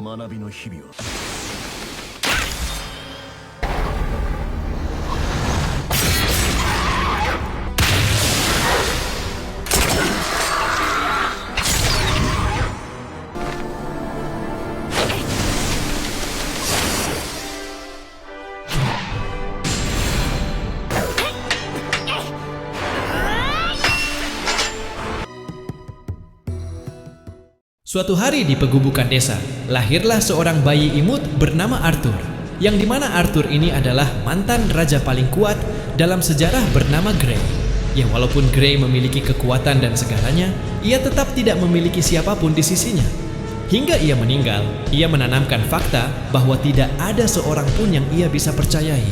学びの日々は Suatu hari di pegubukan desa, lahirlah seorang bayi imut bernama Arthur, yang dimana Arthur ini adalah mantan raja paling kuat dalam sejarah bernama Gray. Ya walaupun Gray memiliki kekuatan dan segalanya, ia tetap tidak memiliki siapapun di sisinya. Hingga ia meninggal, ia menanamkan fakta bahwa tidak ada seorang pun yang ia bisa percayai.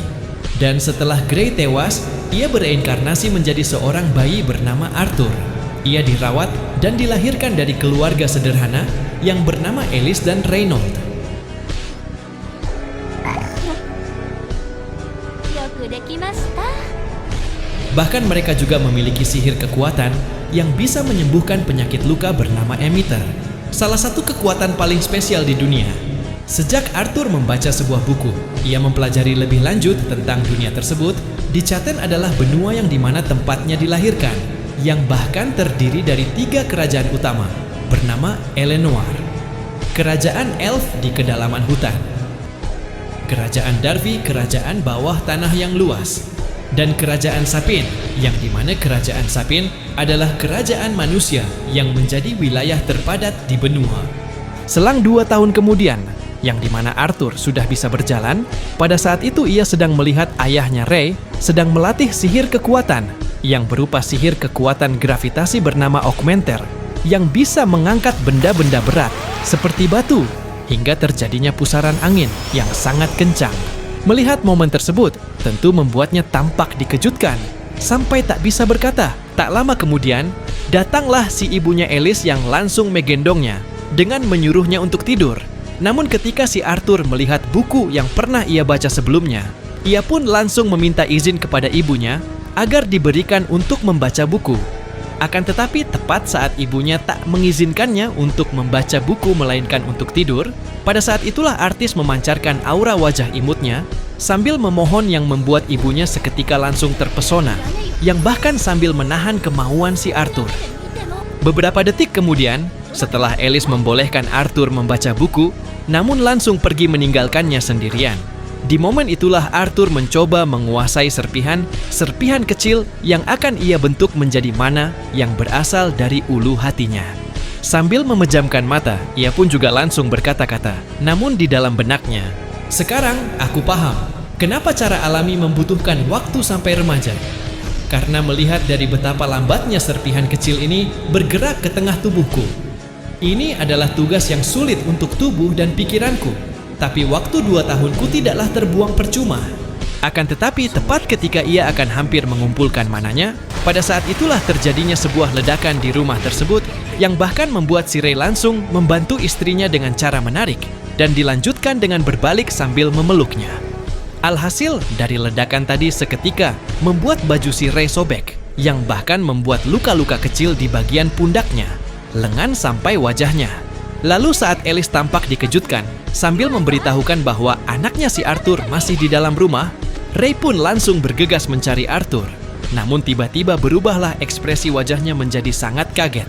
Dan setelah Gray tewas, ia bereinkarnasi menjadi seorang bayi bernama Arthur. Ia dirawat dan dilahirkan dari keluarga sederhana yang bernama Alice dan Reynold. Bahkan mereka juga memiliki sihir kekuatan yang bisa menyembuhkan penyakit luka bernama emitter, salah satu kekuatan paling spesial di dunia. Sejak Arthur membaca sebuah buku, ia mempelajari lebih lanjut tentang dunia tersebut. Di Chaten adalah benua yang dimana tempatnya dilahirkan, yang bahkan terdiri dari 3 kerajaan utama bernama Eleanor, kerajaan Elf di kedalaman hutan, kerajaan Darvi, kerajaan bawah tanah yang luas, dan kerajaan Sapin, yang dimana kerajaan Sapin adalah kerajaan manusia yang menjadi wilayah terpadat di benua. Selang 2 tahun kemudian, yang dimana Arthur sudah bisa berjalan, pada saat itu ia sedang melihat ayahnya Ray sedang melatih sihir kekuatan yang berupa sihir kekuatan gravitasi bernama Augmenter yang bisa mengangkat benda-benda berat seperti batu hingga terjadinya pusaran angin yang sangat kencang. Melihat momen tersebut tentu membuatnya tampak dikejutkan sampai tak bisa berkata. Tak lama kemudian datanglah si ibunya Alice yang langsung menggendongnya dengan menyuruhnya untuk tidur. Namun ketika si Arthur melihat buku yang pernah ia baca sebelumnya, ia pun langsung meminta izin kepada ibunya agar diberikan untuk membaca buku. Akan tetapi tepat saat ibunya tak mengizinkannya untuk membaca buku melainkan untuk tidur, pada saat itulah artis memancarkan aura wajah imutnya sambil memohon yang membuat ibunya seketika langsung terpesona, yang bahkan sambil menahan kemauan si Arthur. Beberapa detik kemudian, setelah Alice membolehkan Arthur membaca buku, namun langsung pergi meninggalkannya sendirian. Di momen itulah Arthur mencoba menguasai serpihan kecil yang akan ia bentuk menjadi mana yang berasal dari ulu hatinya. Sambil memejamkan mata, ia pun juga langsung berkata-kata, namun di dalam benaknya, "Sekarang aku paham kenapa cara alami membutuhkan waktu sampai remaja. Karena melihat dari betapa lambatnya serpihan kecil ini bergerak ke tengah tubuhku. Ini adalah tugas yang sulit untuk tubuh dan pikiranku. Tapi waktu 2 tahunku tidaklah terbuang percuma." Akan tetapi tepat ketika ia akan hampir mengumpulkan mananya, pada saat itulah terjadinya sebuah ledakan di rumah tersebut yang bahkan membuat si Ray langsung membantu istrinya dengan cara menarik dan dilanjutkan dengan berbalik sambil memeluknya. Alhasil dari ledakan tadi seketika membuat baju si Ray sobek, yang bahkan membuat luka-luka kecil di bagian pundaknya, lengan sampai wajahnya. Lalu saat Alice tampak dikejutkan, sambil memberitahukan bahwa anaknya si Arthur masih di dalam rumah, Ray pun langsung bergegas mencari Arthur. Namun tiba-tiba berubahlah ekspresi wajahnya menjadi sangat kaget.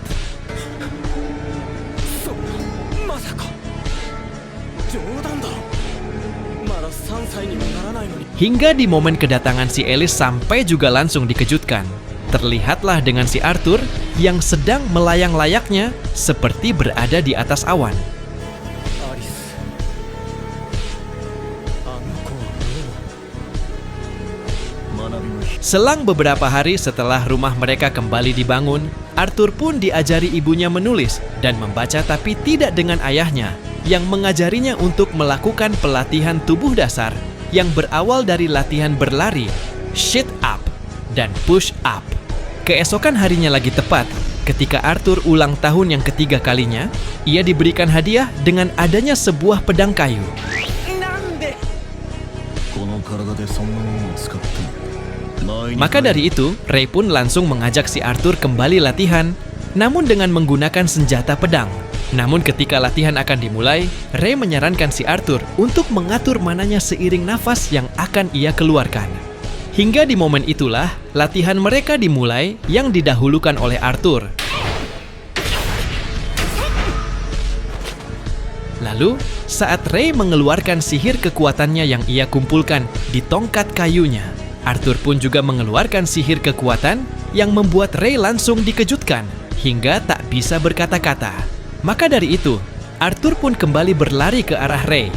Hingga di momen kedatangan si Alice sampai juga langsung dikejutkan. Terlihatlah dengan si Arthur yang sedang melayang-layaknya seperti berada di atas awan. Selang beberapa hari setelah rumah mereka kembali dibangun, Arthur pun diajari ibunya menulis dan membaca, tapi tidak dengan ayahnya yang mengajarinya untuk melakukan pelatihan tubuh dasar yang berawal dari latihan berlari, sit up, dan push up. Keesokan harinya lagi tepat, ketika Arthur ulang tahun yang ketiga kalinya, ia diberikan hadiah dengan adanya sebuah pedang kayu. Maka dari itu, Ray pun langsung mengajak si Arthur kembali latihan, namun dengan menggunakan senjata pedang. Namun ketika latihan akan dimulai, Ray menyarankan si Arthur untuk mengatur mananya seiring nafas yang akan ia keluarkan. Hingga di momen itulah, latihan mereka dimulai yang didahulukan oleh Arthur. Lalu, saat Ray mengeluarkan sihir kekuatannya yang ia kumpulkan di tongkat kayunya, Arthur pun juga mengeluarkan sihir kekuatan yang membuat Ray langsung dikejutkan hingga tak bisa berkata-kata. Maka dari itu, Arthur pun kembali berlari ke arah Ray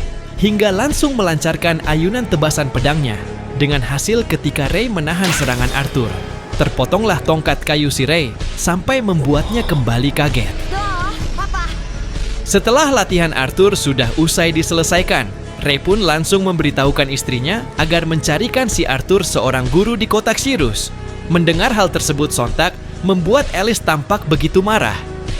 hingga langsung melancarkan ayunan tebasan pedangnya. Dengan hasil ketika Ray menahan serangan Arthur, terpotonglah tongkat kayu si Ray sampai membuatnya kembali kaget. Setelah latihan Arthur sudah usai diselesaikan, Ray pun langsung memberitahukan istrinya agar mencarikan si Arthur seorang guru di kota Xirus. Mendengar hal tersebut sontak membuat Alice tampak begitu marah,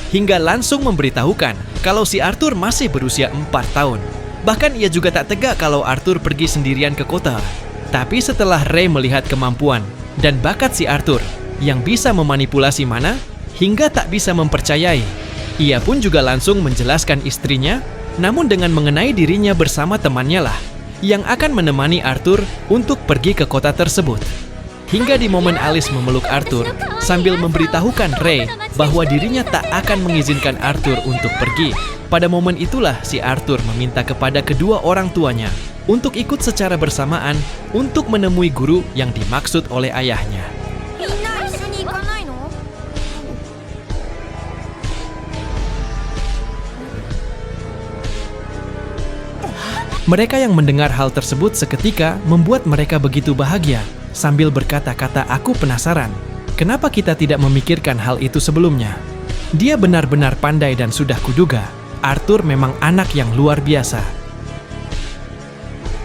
hingga langsung memberitahukan kalau si Arthur masih berusia 4 tahun. Bahkan ia juga tak tega kalau Arthur pergi sendirian ke kota. Tapi setelah Ray melihat kemampuan dan bakat si Arthur yang bisa memanipulasi mana hingga tak bisa mempercayai, ia pun juga langsung menjelaskan istrinya, namun dengan mengenai dirinya bersama temannya lah yang akan menemani Arthur untuk pergi ke kota tersebut. Hingga di momen Alice memeluk Arthur sambil memberitahukan Ray bahwa dirinya tak akan mengizinkan Arthur untuk pergi. Pada momen itulah si Arthur meminta kepada kedua orang tuanya untuk ikut secara bersamaan untuk menemui guru yang dimaksud oleh ayahnya. Mereka yang mendengar hal tersebut seketika membuat mereka begitu bahagia sambil berkata-kata, "Aku penasaran, kenapa kita tidak memikirkan hal itu sebelumnya? Dia benar-benar pandai dan sudah kuduga, Arthur memang anak yang luar biasa."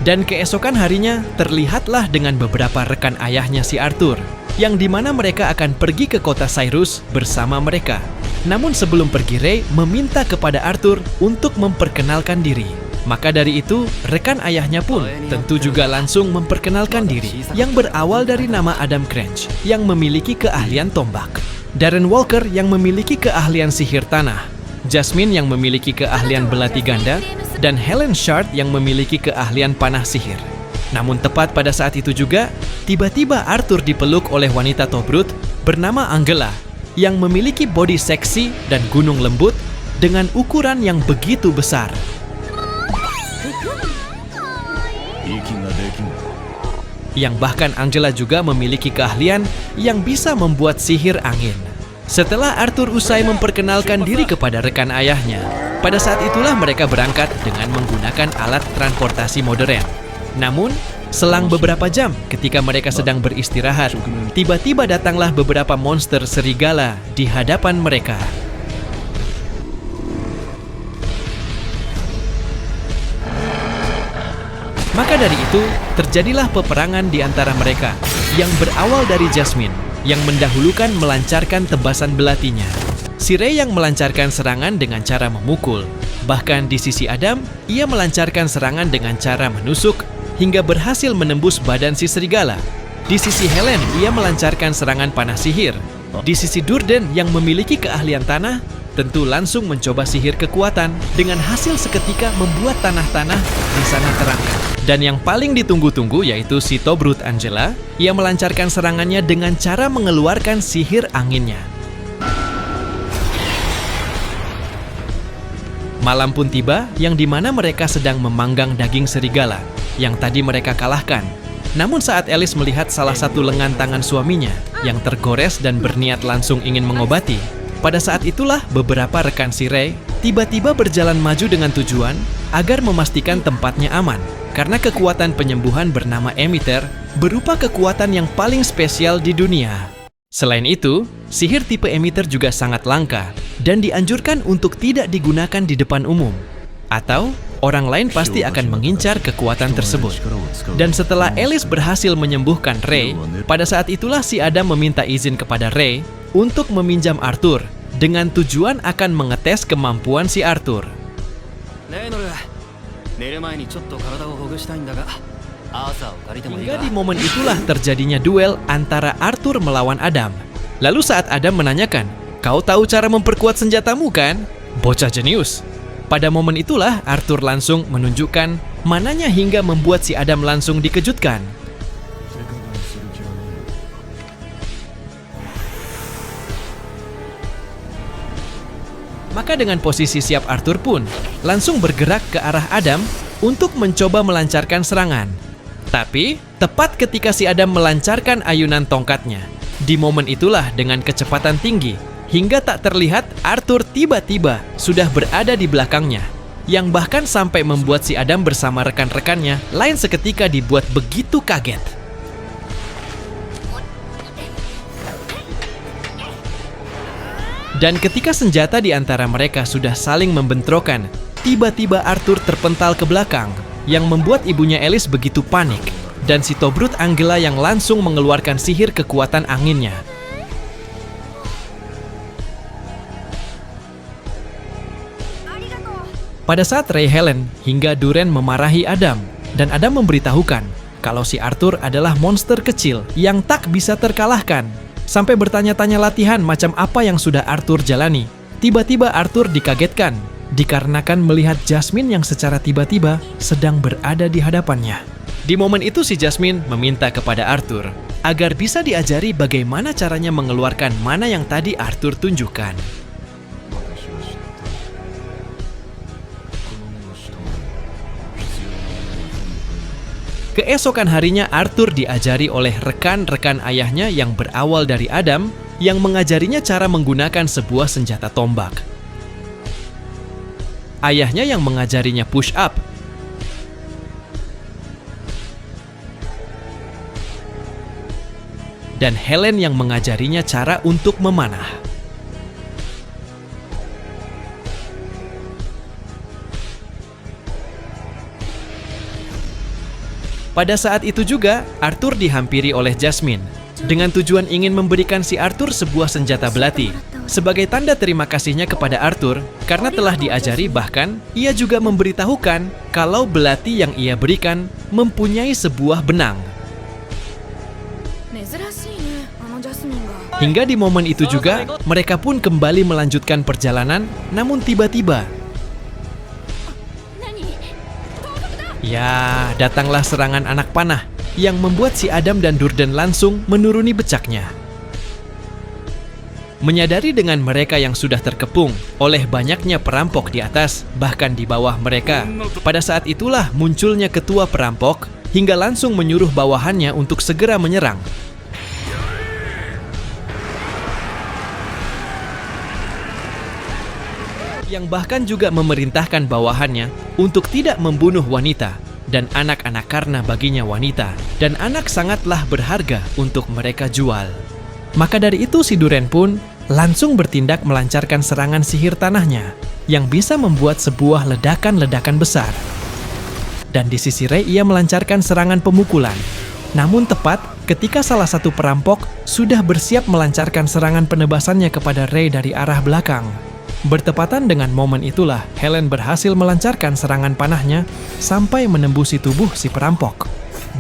Dan keesokan harinya terlihatlah dengan beberapa rekan ayahnya si Arthur, yang dimana mereka akan pergi ke kota Cyrus bersama mereka. Namun sebelum pergi, Ray meminta kepada Arthur untuk memperkenalkan diri. Maka dari itu, rekan ayahnya pun tentu juga langsung memperkenalkan diri, yang berawal dari nama Adam Cranch yang memiliki keahlian tombak, Darren Walker yang memiliki keahlian sihir tanah, Jasmine yang memiliki keahlian belati ganda, dan Helen Shard yang memiliki keahlian panah sihir. Namun tepat pada saat itu juga, tiba-tiba Arthur dipeluk oleh wanita Tobrut bernama Angela yang memiliki bodi seksi dan gunung lembut dengan ukuran yang begitu besar. Yang bahkan Angela juga memiliki keahlian yang bisa membuat sihir angin. Setelah Arthur usai memperkenalkan diri kepada rekan ayahnya, pada saat itulah mereka berangkat dengan menggunakan alat transportasi modern. Namun, selang beberapa jam ketika mereka sedang beristirahat, tiba-tiba datanglah beberapa monster serigala di hadapan mereka. Maka dari itu, terjadilah peperangan di antara mereka yang berawal dari Jasmine yang mendahulukan melancarkan tebasan belatinya. Si Ray yang melancarkan serangan dengan cara memukul. Bahkan di sisi Adam, ia melancarkan serangan dengan cara menusuk hingga berhasil menembus badan si serigala. Di sisi Helen, ia melancarkan serangan panah sihir. Di sisi Durden yang memiliki keahlian tanah, tentu langsung mencoba sihir kekuatan dengan hasil seketika membuat tanah-tanah di sana terangkat. Dan yang paling ditunggu-tunggu yaitu si Tobrut Angela, ia melancarkan serangannya dengan cara mengeluarkan sihir anginnya. Malam pun tiba yang dimana mereka sedang memanggang daging serigala yang tadi mereka kalahkan. Namun saat Alice melihat salah satu lengan tangan suaminya yang tergores dan berniat langsung ingin mengobati, pada saat itulah beberapa rekan si Ray tiba-tiba berjalan maju dengan tujuan agar memastikan tempatnya aman. Karena kekuatan penyembuhan bernama Emitter berupa kekuatan yang paling spesial di dunia. Selain itu, sihir tipe Emitter juga sangat langka dan dianjurkan untuk tidak digunakan di depan umum. Atau orang lain pasti akan mengincar kekuatan tersebut. Dan setelah Alice berhasil menyembuhkan Ray, pada saat itulah si Adam meminta izin kepada Ray untuk meminjam Arthur dengan tujuan akan mengetes kemampuan si Arthur. Hingga di momen itulah terjadinya duel antara Arthur melawan Adam. Lalu saat Adam menanyakan, "Kau tahu cara memperkuat senjatamu kan?" Bocah jenius. Pada momen itulah Arthur langsung menunjukkan mananya hingga membuat si Adam langsung dikejutkan. Maka dengan posisi siap Arthur pun langsung bergerak ke arah Adam untuk mencoba melancarkan serangan. Tapi tepat ketika si Adam melancarkan ayunan tongkatnya, di momen itulah dengan kecepatan tinggi hingga tak terlihat Arthur tiba-tiba sudah berada di belakangnya, yang bahkan sampai membuat si Adam bersama rekan-rekannya lain seketika dibuat begitu kaget. Dan ketika senjata di antara mereka sudah saling membentrokan, tiba-tiba Arthur terpental ke belakang, yang membuat ibunya Alice begitu panik, dan si Tobrut Angela yang langsung mengeluarkan sihir kekuatan anginnya. Pada saat Ray Helen hingga Duren memarahi Adam, dan Adam memberitahukan kalau si Arthur adalah monster kecil yang tak bisa terkalahkan. Sampai bertanya-tanya latihan macam apa yang sudah Arthur jalani. Tiba-tiba Arthur dikagetkan dikarenakan melihat Jasmine yang secara tiba-tiba sedang berada di hadapannya. Di momen itu si Jasmine meminta kepada Arthur agar bisa diajari bagaimana caranya mengeluarkan mana yang tadi Arthur tunjukkan. Keesokan harinya Arthur diajari oleh rekan-rekan ayahnya yang berawal dari Adam yang mengajarinya cara menggunakan sebuah senjata tombak. Ayahnya yang mengajarinya push up. Dan Helen yang mengajarinya cara untuk memanah. Pada saat itu juga, Arthur dihampiri oleh Jasmine dengan tujuan ingin memberikan si Arthur sebuah senjata belati sebagai tanda terima kasihnya kepada Arthur karena telah diajari, bahkan ia juga memberitahukan kalau belati yang ia berikan mempunyai sebuah benang. Hingga di momen itu juga, mereka pun kembali melanjutkan perjalanan, namun tiba-tiba ya, datanglah serangan anak panah yang membuat si Adam dan Durden langsung menuruni becaknya. Menyadari dengan mereka yang sudah terkepung oleh banyaknya perampok di atas, bahkan di bawah mereka, pada saat itulah munculnya ketua perampok hingga langsung menyuruh bawahannya untuk segera menyerang. Yang bahkan juga memerintahkan bawahannya untuk tidak membunuh wanita dan anak-anak karena baginya wanita dan anak sangatlah berharga untuk mereka jual. Maka dari itu si Duren pun langsung bertindak melancarkan serangan sihir tanahnya yang bisa membuat sebuah ledakan-ledakan besar. Dan di sisi Ray ia melancarkan serangan pemukulan. Namun tepat ketika salah satu perampok sudah bersiap melancarkan serangan penebasannya kepada Ray dari arah belakang. Bertepatan dengan momen itulah Helen berhasil melancarkan serangan panahnya sampai menembusi tubuh si perampok.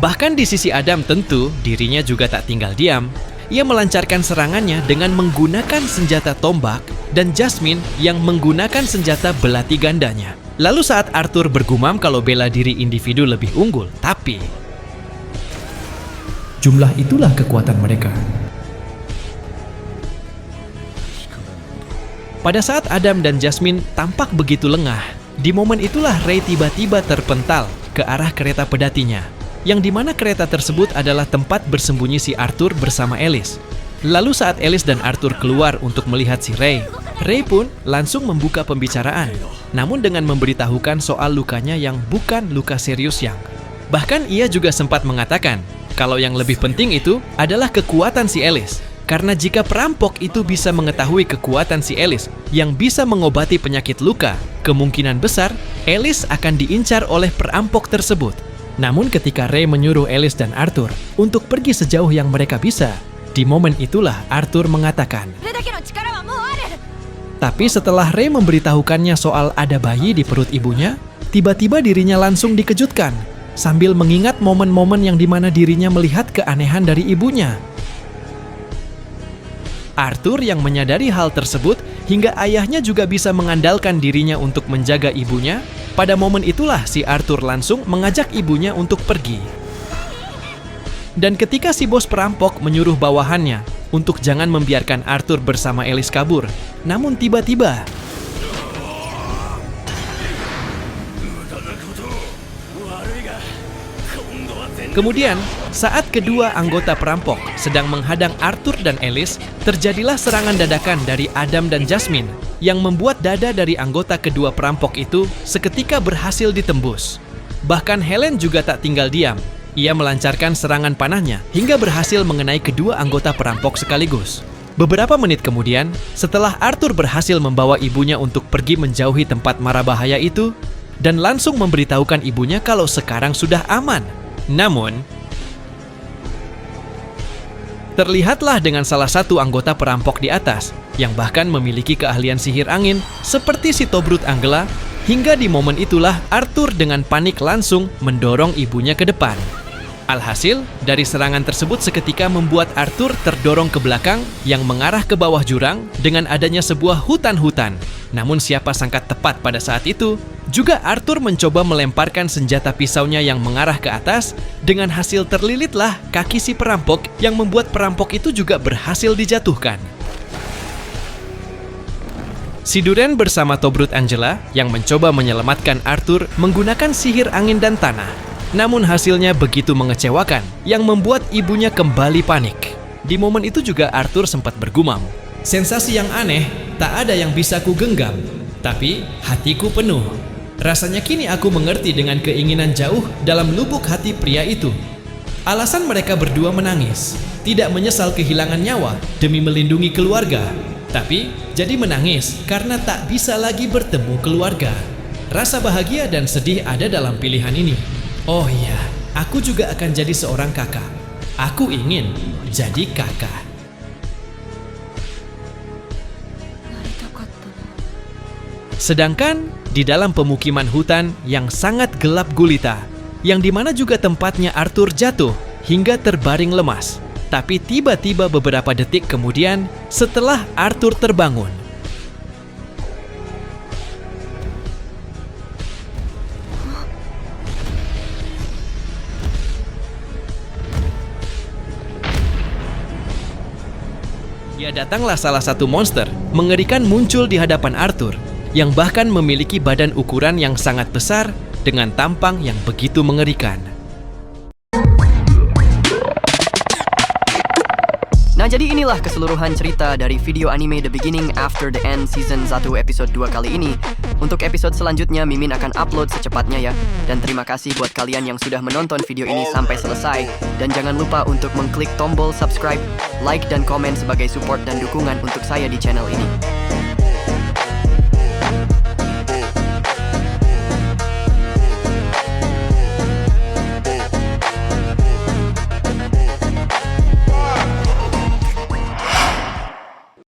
Bahkan di sisi Adam tentu dirinya juga tak tinggal diam. Ia melancarkan serangannya dengan menggunakan senjata tombak dan Jasmine yang menggunakan senjata belati gandanya. Lalu saat Arthur bergumam kalau bela diri individu lebih unggul, tapi jumlah itulah kekuatan mereka. Pada saat Adam dan Jasmine tampak begitu lengah, di momen itulah Ray tiba-tiba terpental ke arah kereta pedatinya, yang dimana kereta tersebut adalah tempat bersembunyi si Arthur bersama Alice. Lalu saat Alice dan Arthur keluar untuk melihat si Ray, Ray pun langsung membuka pembicaraan, namun dengan memberitahukan soal lukanya yang bukan luka serius yang. Bahkan ia juga sempat mengatakan kalau yang lebih penting itu adalah kekuatan si Alice. Karena jika perampok itu bisa mengetahui kekuatan si Alice yang bisa mengobati penyakit luka, kemungkinan besar Alice akan diincar oleh perampok tersebut. Namun ketika Ray menyuruh Alice dan Arthur untuk pergi sejauh yang mereka bisa, di momen itulah Arthur mengatakan. Tapi setelah Ray memberitahukannya soal ada bayi di perut ibunya, tiba-tiba dirinya langsung dikejutkan sambil mengingat momen-momen yang dimana dirinya melihat keanehan dari ibunya. Arthur yang menyadari hal tersebut hingga ayahnya juga bisa mengandalkan dirinya untuk menjaga ibunya, pada momen itulah si Arthur langsung mengajak ibunya untuk pergi. Dan ketika si bos perampok menyuruh bawahannya untuk jangan membiarkan Arthur bersama Alice kabur, namun tiba-tiba kemudian, saat kedua anggota perampok sedang menghadang Arthur dan Alice, terjadilah serangan dadakan dari Adam dan Jasmine yang membuat dada dari anggota kedua perampok itu seketika berhasil ditembus. Bahkan Helen juga tak tinggal diam. Ia melancarkan serangan panahnya hingga berhasil mengenai kedua anggota perampok sekaligus. Beberapa menit kemudian, setelah Arthur berhasil membawa ibunya untuk pergi menjauhi tempat mara bahaya itu dan langsung memberitahukan ibunya kalau sekarang sudah aman. Namun, terlihatlah dengan salah satu anggota perampok di atas yang bahkan memiliki keahlian sihir angin seperti si Tobrut Anggela, hingga di momen itulah Arthur dengan panik langsung mendorong ibunya ke depan. Alhasil, dari serangan tersebut seketika membuat Arthur terdorong ke belakang yang mengarah ke bawah jurang dengan adanya sebuah hutan-hutan. Namun siapa sangka tepat pada saat itu, juga Arthur mencoba melemparkan senjata pisaunya yang mengarah ke atas, dengan hasil terlilitlah kaki si perampok yang membuat perampok itu juga berhasil dijatuhkan. Si Duren bersama Tobrut Angela yang mencoba menyelamatkan Arthur menggunakan sihir angin dan tanah. Namun hasilnya begitu mengecewakan yang membuat ibunya kembali panik. Di momen itu juga Arthur sempat bergumam, "Sensasi yang aneh, tak ada yang bisa ku genggam, tapi hatiku penuh. Rasanya kini aku mengerti dengan keinginan jauh dalam lubuk hati pria itu." Alasan mereka berdua menangis, tidak menyesal kehilangan nyawa demi melindungi keluarga, tapi jadi menangis karena tak bisa lagi bertemu keluarga. Rasa bahagia dan sedih ada dalam pilihan ini. Oh iya, aku juga akan jadi seorang kakak. Aku ingin jadi kakak. Sedangkan di dalam pemukiman hutan yang sangat gelap gulita, yang dimana juga tempatnya Arthur jatuh hingga terbaring lemas. Tapi tiba-tiba beberapa detik kemudian, setelah Arthur terbangun, datanglah salah satu monster mengerikan muncul di hadapan Arthur, yang bahkan memiliki badan ukuran yang sangat besar dengan tampang yang begitu mengerikan. Nah, jadi inilah keseluruhan cerita dari video anime The Beginning After the End Season 1 episode 2 kali ini. Untuk episode selanjutnya, Mimin akan upload secepatnya ya. Dan terima kasih buat kalian yang sudah menonton video ini sampai selesai. Dan jangan lupa untuk mengklik tombol subscribe, like, dan komen sebagai support dan dukungan untuk saya di channel ini.